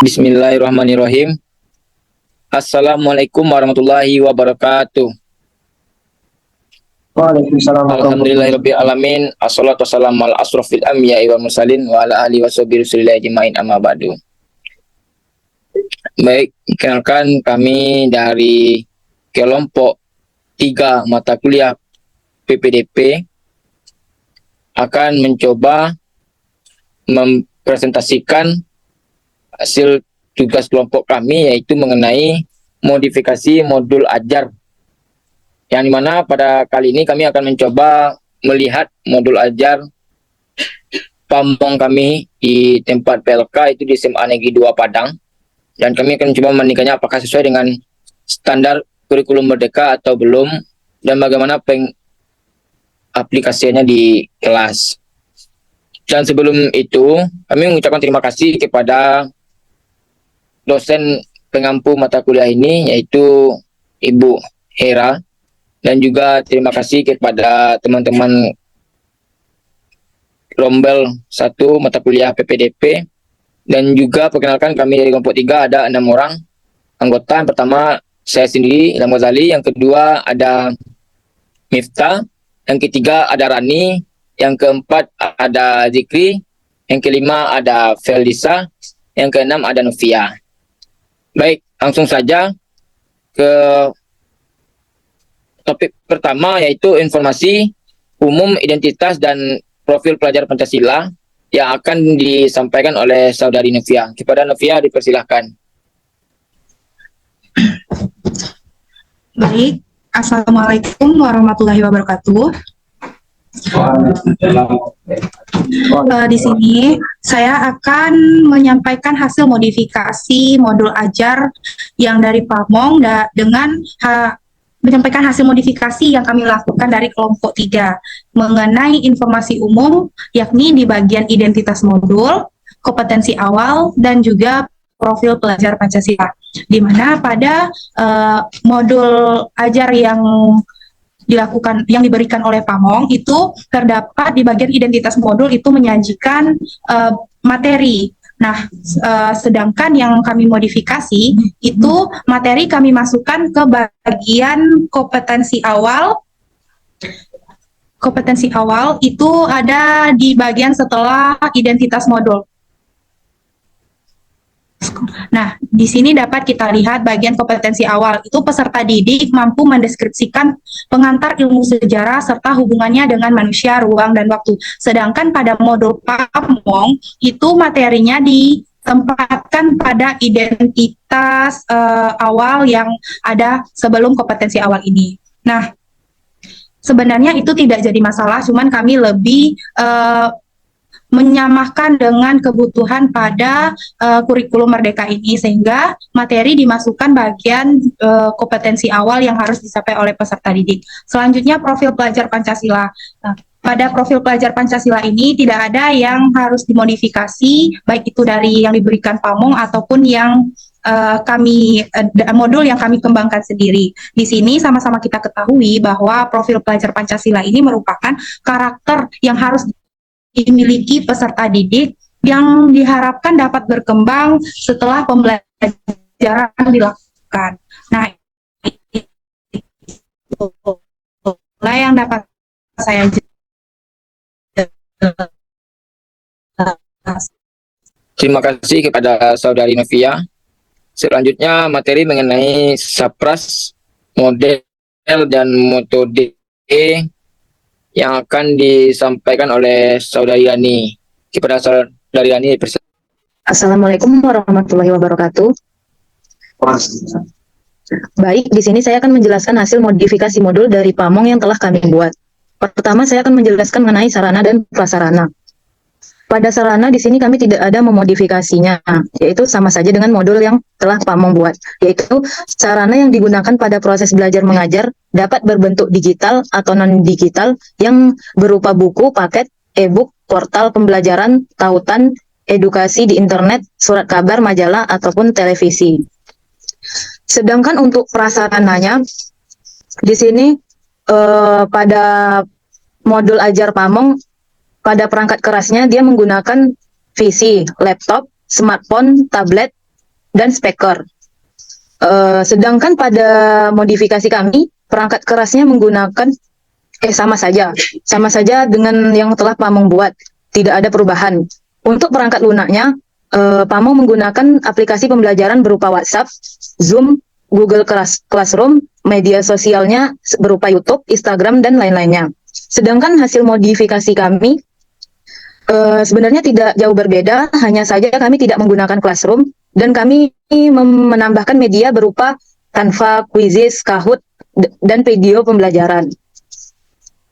Bismillahirrahmanirrahim. Assalamualaikum warahmatullahi wabarakatuh. Waalaikumsalam warahmatullahi Alhamdulillahirabbil alamin. Assalatu wassalamu ala asrofil anbiya'i wal mursalin wa ala alihi washabihi rasulillahi ajmain amma ba'du. Baik, kenalkan kami dari kelompok 3 mata kuliah PPDP akan mencoba mempresentasikan hasil tugas kelompok kami, yaitu mengenai modifikasi modul ajar, yang dimana pada kali ini kami akan mencoba melihat modul ajar pamong kami di tempat PLK, itu di SMA Negeri 2 Padang, dan kami akan mencoba membandingkannya apakah sesuai dengan standar kurikulum merdeka atau belum, dan bagaimana aplikasinya di kelas. Dan sebelum itu, kami mengucapkan terima kasih kepada dosen pengampu mata kuliah ini, yaitu Ibu Hera, dan juga terima kasih kepada teman-teman Rombel 1 mata kuliah PPDP, dan juga perkenalkan kami dari kelompok 3 ada 6 orang anggota. Yang pertama saya sendiri, Ilham Ghazali, yang kedua ada Miftah, yang ketiga ada Rani, yang keempat ada Zikri, yang kelima ada Feldisa, yang keenam ada Novia. Baik, langsung saja ke topik pertama, yaitu informasi umum identitas dan profil pelajar Pancasila yang akan disampaikan oleh Saudari Novia. Kepada Novia dipersilahkan. Baik, Assalamualaikum warahmatullahi wabarakatuh. Di sini saya akan menyampaikan hasil modifikasi modul ajar yang dari Pamong dengan menyampaikan hasil modifikasi yang kami lakukan dari kelompok 3 mengenai informasi umum, yakni di bagian identitas modul, kompetensi awal, dan juga profil pelajar Pancasila, di mana pada modul ajar yang diberikan oleh Pamong itu terdapat di bagian identitas modul itu menyajikan materi. Nah, sedangkan yang kami modifikasi itu materi kami masukkan ke bagian kompetensi awal. Kompetensi awal itu ada di bagian setelah identitas modul. Nah, di sini dapat kita lihat bagian kompetensi awal itu peserta didik mampu mendeskripsikan pengantar ilmu sejarah serta hubungannya dengan manusia, ruang, dan waktu. Sedangkan pada modul Pamong itu materinya ditempatkan pada identitas awal yang ada sebelum kompetensi awal ini. Nah, sebenarnya itu tidak jadi masalah, cuman kami lebih menyamakan dengan kebutuhan pada kurikulum merdeka ini, sehingga materi dimasukkan bagian kompetensi awal yang harus dicapai oleh peserta didik. Selanjutnya profil pelajar Pancasila. Nah, pada profil pelajar Pancasila ini tidak ada yang harus dimodifikasi, baik itu dari yang diberikan Pamong ataupun yang modul yang kami kembangkan sendiri. Di sini sama-sama kita ketahui bahwa profil pelajar Pancasila ini merupakan karakter yang harus dimiliki peserta didik yang diharapkan dapat berkembang setelah pembelajaran dilakukan. Nah, itulah yang dapat saya jelaskan. Terima kasih kepada Saudari Novia. Selanjutnya materi mengenai Sapras, model dan metode yang akan disampaikan oleh Saudari Yani. Kepada Saudari Yani. Assalamualaikum warahmatullahi wabarakatuh. Baik, di sini saya akan menjelaskan hasil modifikasi modul dari Pamong yang telah kami buat. Pertama, saya akan menjelaskan mengenai sarana dan prasarana. Pada sarana di sini kami tidak ada memodifikasinya, yaitu sama saja dengan modul yang telah Pamong buat, yaitu sarana yang digunakan pada proses belajar mengajar dapat berbentuk digital atau non-digital yang berupa buku, paket, e-book, portal pembelajaran, tautan, edukasi di internet, surat kabar, majalah, ataupun televisi. Sedangkan untuk prasarananya, di sini pada modul ajar Pamong, pada perangkat kerasnya dia menggunakan PC, laptop, smartphone, tablet, dan speaker. Sedangkan pada modifikasi kami, perangkat kerasnya menggunakan sama saja dengan yang telah Pamong buat, tidak ada perubahan. Untuk perangkat lunaknya, Pamong menggunakan aplikasi pembelajaran berupa WhatsApp, Zoom, Google Classroom, media sosialnya berupa YouTube, Instagram, dan lain-lainnya. Sedangkan hasil modifikasi kami sebenarnya tidak jauh berbeda, hanya saja kami tidak menggunakan Classroom, dan kami menambahkan media berupa Canva, Quizzes, Kahoot, dan video pembelajaran.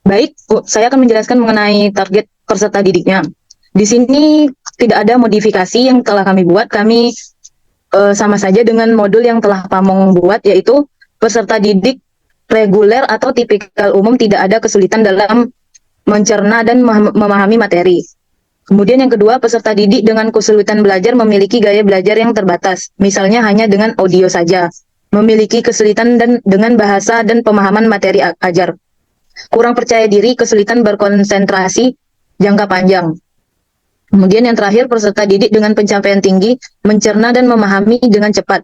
Baik, saya akan menjelaskan mengenai target peserta didiknya. Di sini tidak ada modifikasi yang telah kami buat. Kami sama saja dengan modul yang telah Pamong buat, yaitu peserta didik reguler atau tipikal umum tidak ada kesulitan dalam mencerna dan memahami materi. Kemudian yang kedua, peserta didik dengan kesulitan belajar memiliki gaya belajar yang terbatas, misalnya hanya dengan audio saja, memiliki kesulitan dengan bahasa dan pemahaman materi ajar. Kurang percaya diri, kesulitan berkonsentrasi jangka panjang. Kemudian yang terakhir, peserta didik dengan pencapaian tinggi, mencerna dan memahami dengan cepat,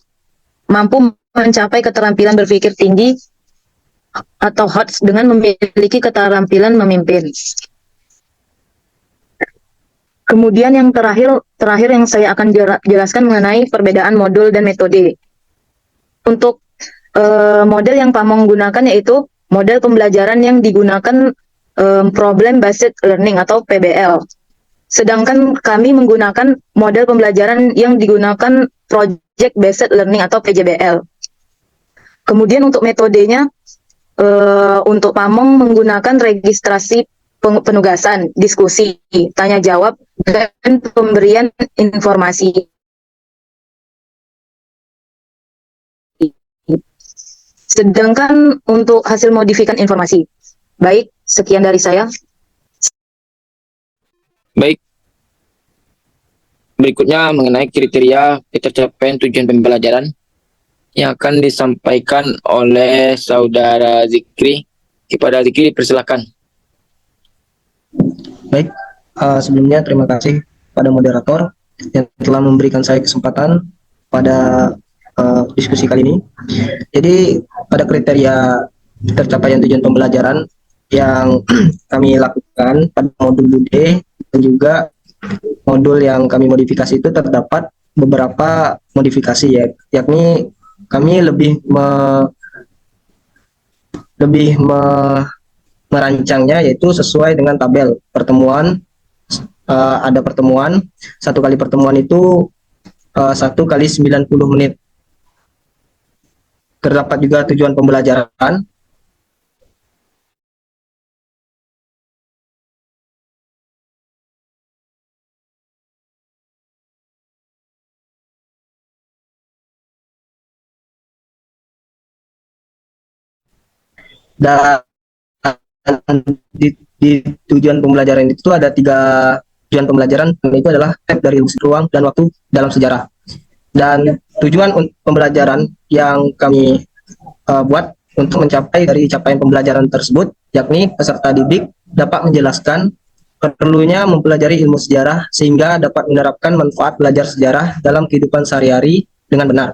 mampu mencapai keterampilan berpikir tinggi atau HOTS dengan memiliki keterampilan memimpin. Kemudian yang terakhir yang saya akan jelaskan mengenai perbedaan modul dan metode. Untuk model yang Pamong gunakan yaitu model pembelajaran yang digunakan problem based learning atau PBL. Sedangkan kami menggunakan model pembelajaran yang digunakan project based learning atau PJBL. Kemudian untuk metodenya, untuk Pamong menggunakan registrasi penugasan, diskusi, tanya jawab, dan pemberian informasi. Sedangkan untuk hasil modifikan informasi. Baik, sekian dari saya. Baik. Berikutnya mengenai kriteria pencapaian tujuan pembelajaran yang akan disampaikan oleh Saudara Zikri. Kepada Zikri, persilakan. Baik, sebelumnya terima kasih pada moderator yang telah memberikan saya kesempatan pada diskusi kali ini. Jadi pada kriteria tercapaian tujuan pembelajaran yang kami lakukan pada modul Bude dan juga modul yang kami modifikasi itu terdapat beberapa modifikasi yakni kami lebih merancangnya yaitu sesuai dengan tabel pertemuan. Ada pertemuan, satu kali pertemuan itu 1 kali 90 menit. Terdapat juga tujuan pembelajaran dan di tujuan pembelajaran itu ada 3 tujuan pembelajaran, itu adalah dari ruang dan waktu dalam sejarah. Dan tujuan pembelajaran yang kami buat untuk mencapai dari capaian pembelajaran tersebut, yakni peserta didik dapat menjelaskan perlunya mempelajari ilmu sejarah sehingga dapat menerapkan manfaat belajar sejarah dalam kehidupan sehari-hari dengan benar.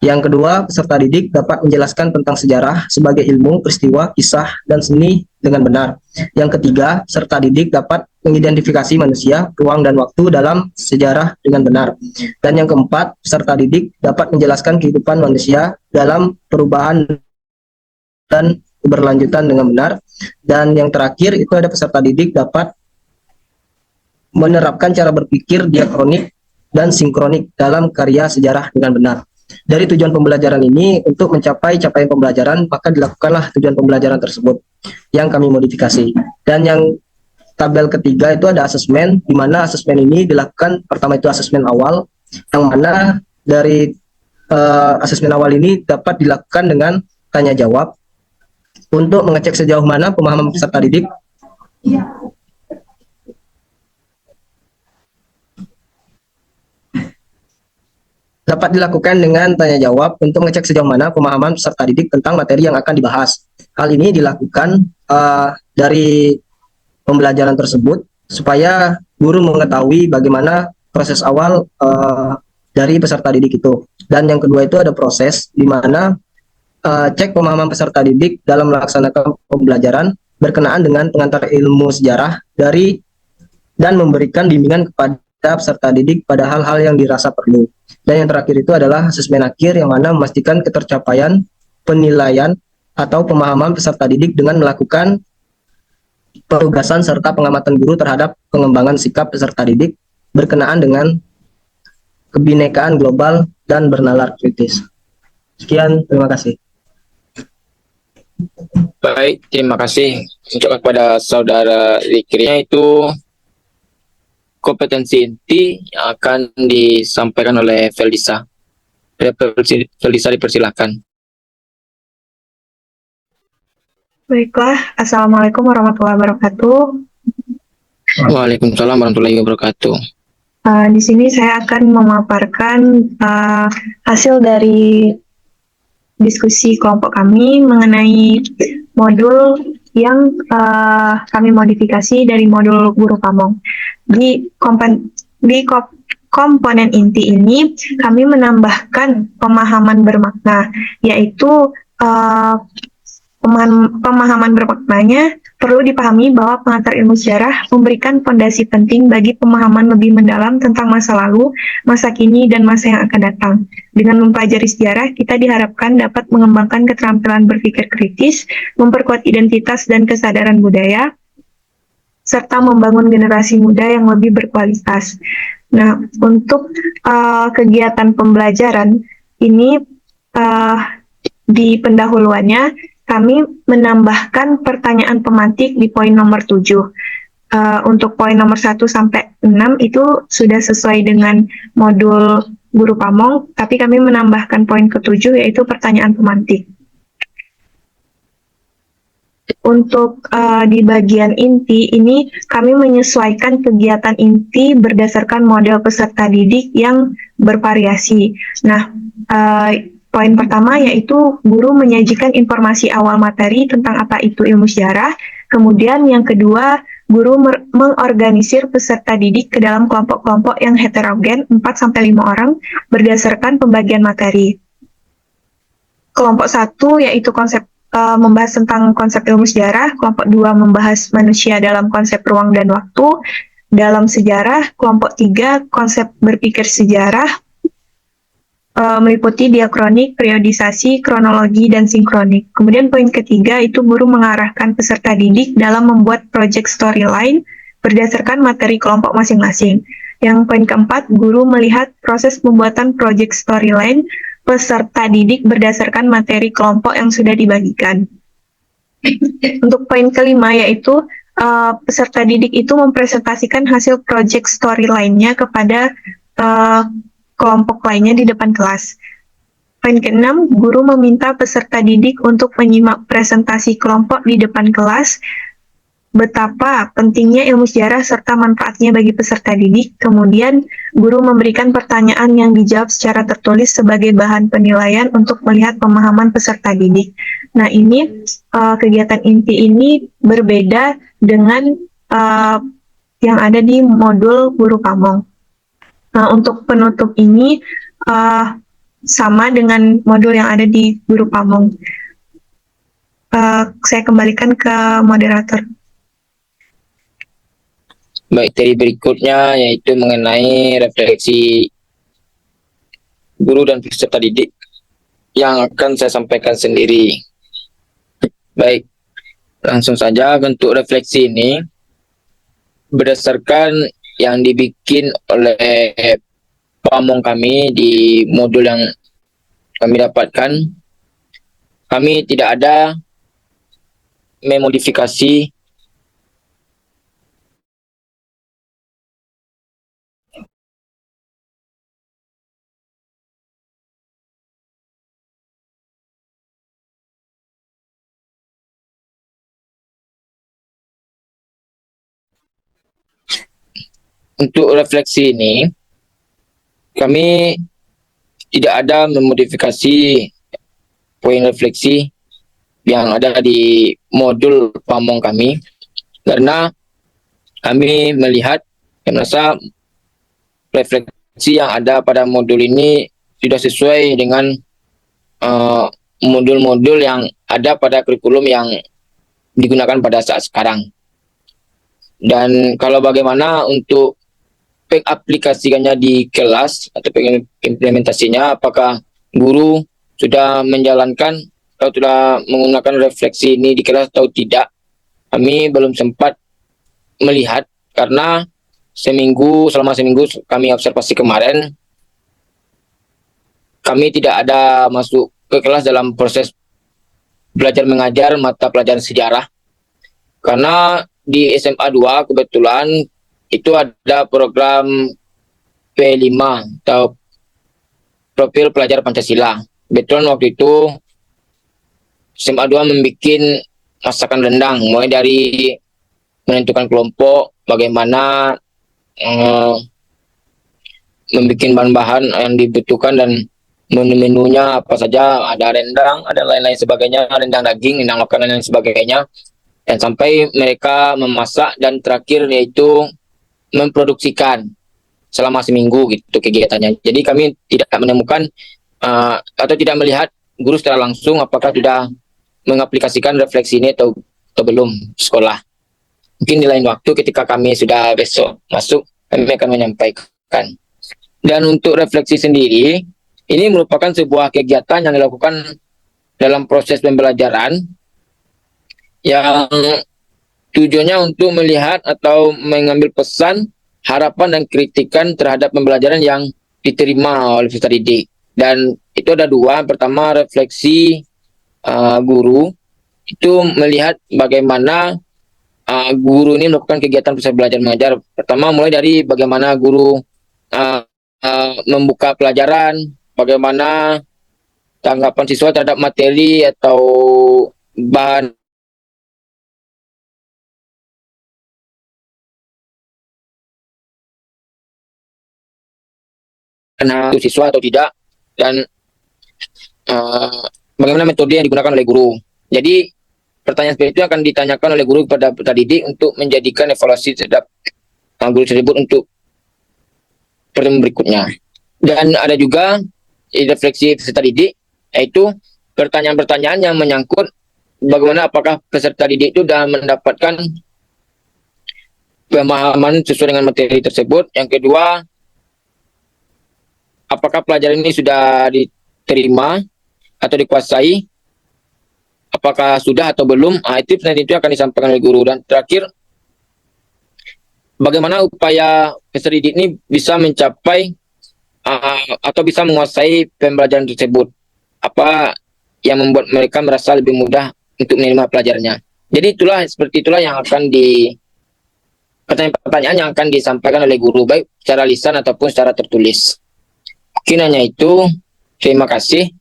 Yang kedua, peserta didik dapat menjelaskan tentang sejarah sebagai ilmu, peristiwa, kisah, dan seni dengan benar. Yang ketiga, peserta didik dapat mengidentifikasi manusia, ruang, dan waktu dalam sejarah dengan benar. Dan yang keempat, peserta didik dapat menjelaskan kehidupan manusia dalam perubahan dan keberlanjutan dengan benar. Dan yang terakhir, itu ada peserta didik dapat menerapkan cara berpikir diakronik dan sinkronik dalam karya sejarah dengan benar. Dari tujuan pembelajaran ini, untuk mencapai capaian pembelajaran, maka dilakukanlah tujuan pembelajaran tersebut yang kami modifikasi. Dan yang tabel ketiga itu ada asesmen, di mana asesmen ini dilakukan, pertama itu asesmen awal, yang mana dari asesmen awal ini dapat dilakukan dengan tanya jawab untuk mengecek sejauh mana pemahaman peserta didik dapat dilakukan dengan tanya jawab untuk mengecek sejauh mana pemahaman peserta didik tentang materi yang akan dibahas. Hal ini dilakukan dari pembelajaran tersebut supaya guru mengetahui bagaimana proses awal dari peserta didik itu. Dan yang kedua itu ada proses di mana cek pemahaman peserta didik dalam melaksanakan pembelajaran berkenaan dengan pengantar ilmu sejarah dari dan memberikan bimbingan kepada peserta didik pada hal-hal yang dirasa perlu. Dan yang terakhir itu adalah asesmen akhir yang mana memastikan ketercapaian penilaian atau pemahaman peserta didik dengan melakukan penugasan serta pengamatan guru terhadap pengembangan sikap peserta didik berkenaan dengan kebinekaan global dan bernalar kritis. Sekian, terima kasih. Baik, terima kasih untuk kepada saudara Zikrinya. Itu kompetensi inti yang akan disampaikan oleh Feldisa. Feldisa dipersilakan. Baiklah, Assalamualaikum warahmatullahi wabarakatuh. Waalaikumsalam warahmatullahi wabarakatuh. Di sini saya akan memaparkan hasil dari diskusi kelompok kami mengenai modul yang kami modifikasi dari modul guru pamong. Di komponen inti ini kami menambahkan pemahaman bermakna, yaitu pemahaman bermaknanya perlu dipahami bahwa pengantar ilmu sejarah memberikan fondasi penting bagi pemahaman lebih mendalam tentang masa lalu, masa kini, dan masa yang akan datang. Dengan mempelajari sejarah, kita diharapkan dapat mengembangkan keterampilan berpikir kritis, memperkuat identitas dan kesadaran budaya, serta membangun generasi muda yang lebih berkualitas. Nah, untuk kegiatan pembelajaran ini di pendahuluannya kami menambahkan pertanyaan pemantik di poin nomor 7. Untuk poin nomor 1 sampai 6 itu sudah sesuai dengan modul guru pamong, tapi kami menambahkan poin ke-7 yaitu pertanyaan pemantik. Untuk di bagian inti ini kami menyesuaikan kegiatan inti berdasarkan model peserta didik yang bervariasi. Nah, poin pertama yaitu guru menyajikan informasi awal materi tentang apa itu ilmu sejarah. Kemudian yang kedua, guru mengorganisir peserta didik ke dalam kelompok-kelompok yang heterogen 4-5 orang berdasarkan pembagian materi. Kelompok 1 yaitu membahas tentang konsep ilmu sejarah, kelompok 2 membahas manusia dalam konsep ruang dan waktu dalam sejarah, kelompok 3 konsep berpikir sejarah, meliputi diakronik, periodisasi, kronologi, dan sinkronik. Kemudian poin ketiga itu guru mengarahkan peserta didik dalam membuat project storyline berdasarkan materi kelompok masing-masing. Yang poin keempat, guru melihat proses pembuatan project storyline peserta didik berdasarkan materi kelompok yang sudah dibagikan. Untuk poin kelima yaitu peserta didik itu mempresentasikan hasil project storyline-nya kepada kelompok lainnya di depan kelas. Poin keenam, guru meminta peserta didik untuk menyimak presentasi kelompok di depan kelas, betapa pentingnya ilmu sejarah serta manfaatnya bagi peserta didik. Kemudian, guru memberikan pertanyaan yang dijawab secara tertulis sebagai bahan penilaian untuk melihat pemahaman peserta didik. Nah, ini kegiatan inti ini berbeda dengan yang ada di modul guru pamong. Nah, untuk penutup ini sama dengan modul yang ada di guru pamong. Saya kembalikan ke moderator. Baik, dari berikutnya yaitu mengenai refleksi guru dan peserta didik yang akan saya sampaikan sendiri. Baik, langsung saja untuk refleksi ini berdasarkan yang dibikin oleh pamong kami di modul yang kami dapatkan, kami tidak ada memodifikasi untuk refleksi ini, kami tidak ada memodifikasi poin refleksi yang ada di modul pamong kami, karena kami melihat, merasa refleksi yang ada pada modul ini sudah sesuai dengan modul-modul yang ada pada kurikulum yang digunakan pada saat sekarang. Dan kalau bagaimana untuk pengaplikasikannya di kelas atau implementasinya, apakah guru sudah menjalankan atau sudah menggunakan refleksi ini di kelas atau tidak, kami belum sempat melihat karena selama seminggu kami observasi kemarin, kami tidak ada masuk ke kelas dalam proses belajar mengajar mata pelajaran sejarah. Karena di SMA 2 kebetulan itu ada program P5 atau profil pelajar Pancasila. Kebetulan waktu itu SMA 2 membuat masakan rendang, mulai dari menentukan kelompok, bagaimana membuat bahan-bahan yang dibutuhkan dan menu-menunya apa saja, ada rendang, ada lain-lain sebagainya, rendang daging, rendang lokal dan lain sebagainya. Dan sampai mereka memasak dan terakhir yaitu memproduksikan selama seminggu gitu kegiatannya. Jadi kami tidak menemukan atau tidak melihat guru secara langsung apakah sudah mengaplikasikan refleksi ini atau belum sekolah. Mungkin di lain waktu ketika kami sudah besok masuk, kami akan menyampaikan. Dan untuk refleksi sendiri, ini merupakan sebuah kegiatan yang dilakukan dalam proses pembelajaran yang tujuannya untuk melihat atau mengambil pesan, harapan dan kritikan terhadap pembelajaran yang diterima oleh peserta didik. Dan itu ada dua. Pertama, refleksi guru itu melihat bagaimana guru ini melakukan kegiatan proses belajar mengajar. Pertama, mulai dari bagaimana guru membuka pelajaran, bagaimana tanggapan siswa terhadap materi atau bahan siswa atau tidak, dan bagaimana metode yang digunakan oleh guru. Jadi pertanyaan seperti itu akan ditanyakan oleh guru kepada peserta didik untuk menjadikan evaluasi terhadap guru tersebut untuk pertemuan berikutnya. Dan ada juga refleksi peserta didik, yaitu pertanyaan-pertanyaan yang menyangkut bagaimana apakah peserta didik itu sudah mendapatkan pemahaman sesuai dengan materi tersebut. Yang kedua, apakah pelajaran ini sudah diterima atau dikuasai, apakah sudah atau belum. Itu akan disampaikan oleh guru. Dan terakhir, bagaimana upaya peserta didik ini bisa mencapai atau bisa menguasai pembelajaran tersebut, apa yang membuat mereka merasa lebih mudah untuk menerima pelajarannya. Jadi seperti itulah yang akan pertanyaan-pertanyaan yang akan disampaikan oleh guru, baik secara lisan ataupun secara tertulis. Mungkin hanya itu. Terima kasih.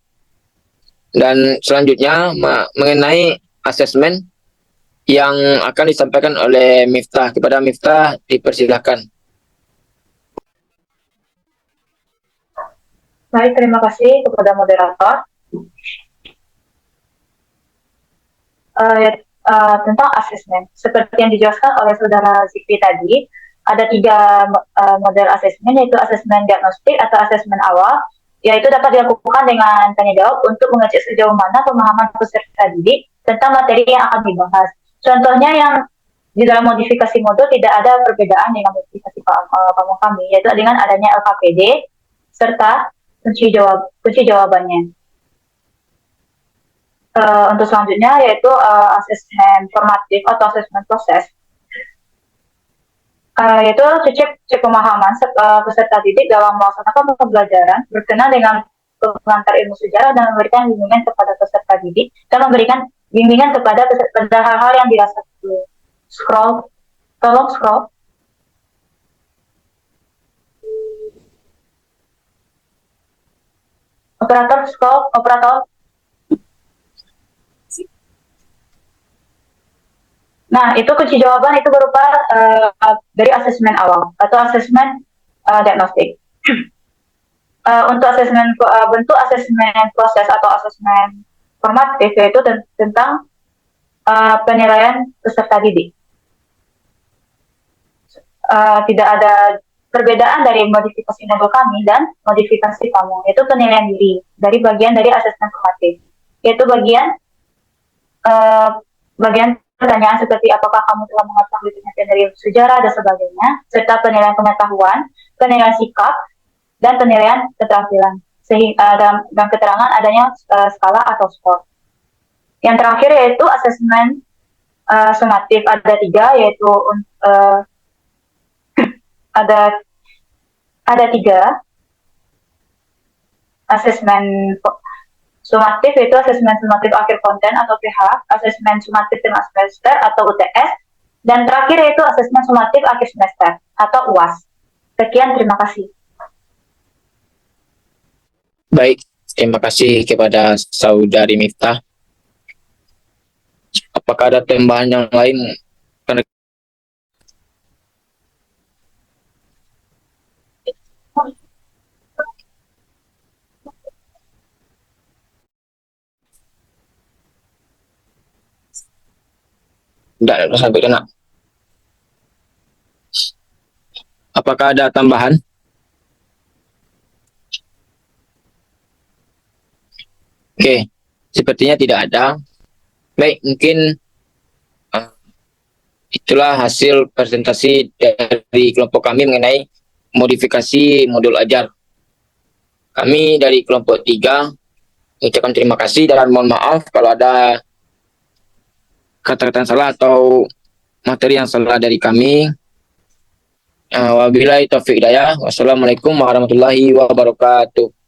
Dan selanjutnya mengenai asesmen yang akan disampaikan oleh Miftah. Kepada Miftah dipersilahkan. Baik, terima kasih kepada moderator. Tentang asesmen, seperti yang dijelaskan oleh Saudara Zikri tadi, ada 3 model asesmen, yaitu asesmen diagnostik atau asesmen awal, yaitu dapat dilakukan dengan tanya jawab untuk mengecek sejauh mana pemahaman peserta didik tentang materi yang akan dibahas. Contohnya yang di dalam modifikasi modul tidak ada perbedaan dengan modifikasi pamong kami, yaitu dengan adanya LKPD serta kunci jawabannya. Untuk selanjutnya yaitu asesmen formatif atau asesmen proses, yaitu cek pemahaman peserta didik dalam melaksanakan pembelajaran berkenaan dengan pengantar ilmu sejarah dan memberikan bimbingan kepada peserta didik dan memberikan bimbingan kepada hal-hal yang dirasa tolong scroll. Operator. Nah, itu kunci jawaban itu berupa dari asesmen awal atau asesmen diagnostik. Untuk asesmen bentuk asesmen proses atau asesmen formatif yaitu tentang penilaian peserta didik. Tidak ada perbedaan dari modifikasi modul kami dan modifikasi kamu, yaitu penilaian diri dari bagian dari asesmen formatif, yaitu bagian pertanyaan seperti apakah kamu telah mengetahui pengertian dari sejarah dan sebagainya, serta penilaian pengetahuan, penilaian sikap, dan penilaian keterampilan, sehingga dan keterangan adanya skala atau skor. Yang terakhir yaitu asesmen sumatif, ada 3, yaitu ada 3 asesmen sumatif, yaitu asesmen sumatif akhir konten atau PH, asesmen sumatif tengah semester atau UTS, dan terakhir yaitu asesmen sumatif akhir semester atau UAS. Sekian, terima kasih. Baik, terima kasih kepada Saudari Miftah. Apakah ada tambahan yang lain? Tidak sampai kena. Apakah ada tambahan? Oke, sepertinya tidak ada. Baik, mungkin itulah hasil presentasi dari kelompok kami mengenai modifikasi modul ajar. Kami dari kelompok 3 ucapkan terima kasih dan mohon maaf kalau ada kata-kata yang salah atau materi yang salah dari kami. Wabillahi taufiq hidayah. Wassalamualaikum warahmatullahi wabarakatuh.